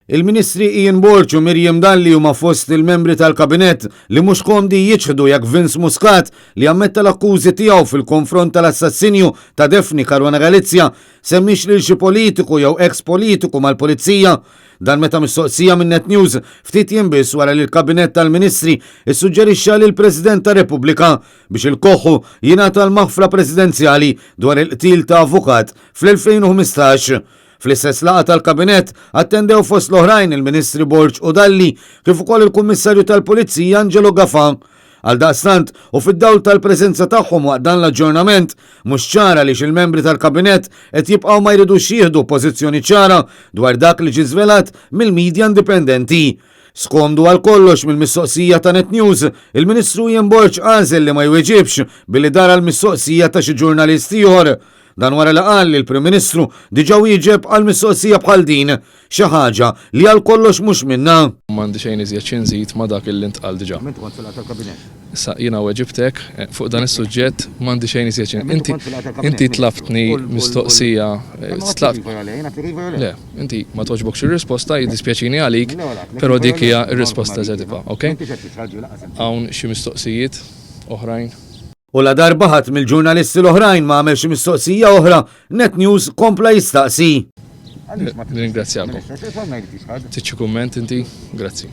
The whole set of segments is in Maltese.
Il-Ministri Ian Borch u Miriam Dalli huma fost il-membri tal-Kabinett li mhux komdi jiġħdu jekk Vince Muscat li ammetta l-akkużi tiegħu fil-konfront tal-assassinju ta' Daphne Caruana Galizia semmix lil xi politiku jew ex-politiku mal-Pulizija. Dan meta mistoqsija minn Net News ftit jinbiss wara li l-Kabinett tal-Ministri issuġġerixxa lil President ta' Repubblika biex il-koħħu jingħata l-maħfra presidenzjali dwar il-qtil ta' avukat fl-2015. Fl-istess laqgħa tal-Kabinett attendew fost l-oħrajn il-Ministri Borch u Dalli kif ukoll il-Kummissarju tal-Pulizija Angelo Gafa. Għaldaqstant u fid-dawl tal-preżenza tagħhom waqt dan l-aġġornament mhux ċara li il-membri tal-Kabinett qed jibqgħu ma jridux jieħdu pożizzjoni ċara dwar dak li ġie żvelat mill-midja indipendenti. Skomdu għal kollox mill-mistoqsija ta' Net News, il-Ministru Ian Borch għażel li ma jweġibx billi dara l-mistoqsija ta' xi ġurnalisti ieħor. Dan wara li qal li l-Prim Ministru diġà wieġeb għal mistoqsija bħal din, xi ħaġa li għal kollox mhux minnha. M'għandi xejn iżjed xi nżid ma' dak illi ntqal diġà. Issa jiena weġibtek fuq dan is-suġġett m'għandi xejn iżjed xi. Inti tlabtni mistoqsija. Le, inti ma toġbokx ir-risposta jiddispjaċini għalik, però dik hija r-risposta eżativa, okej? Hawn xi mistoqsijiet oħrajn. U la darba ħadd mill-ġurnalisti l-oħrajn ma għamel xi mistoqsija oħra, Net News kompla jistaqsi. Ringrazzjakom. Tiċċi kumment inti? Grazzi.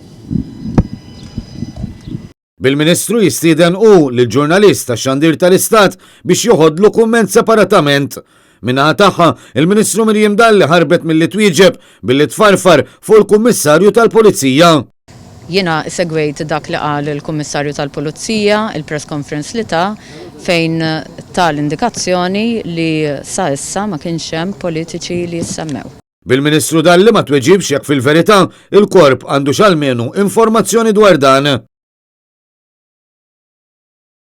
Bil-Ministru jistieden lill-ġurnalist tax-Xandir tal-Istat biex joħodlu kumment separatament. Minnaħa tagħha, il-Ministru Miriam Dalli ħarbet milli twieġeb billi tfarfar fuq il-Kummissarju tal-Pulizija. Jiena segwejt dak li qal il-Kummissarju tal-Pulizija, il-press conference li ta' fejn tal-indikazzjoni li sa issa ma kienx hemm politiċi li jissemmew. Bil-Ministru Dalli ma tweġibx jekk fil-verità il-korp għandu x'almenu informazzjoni dwar dan.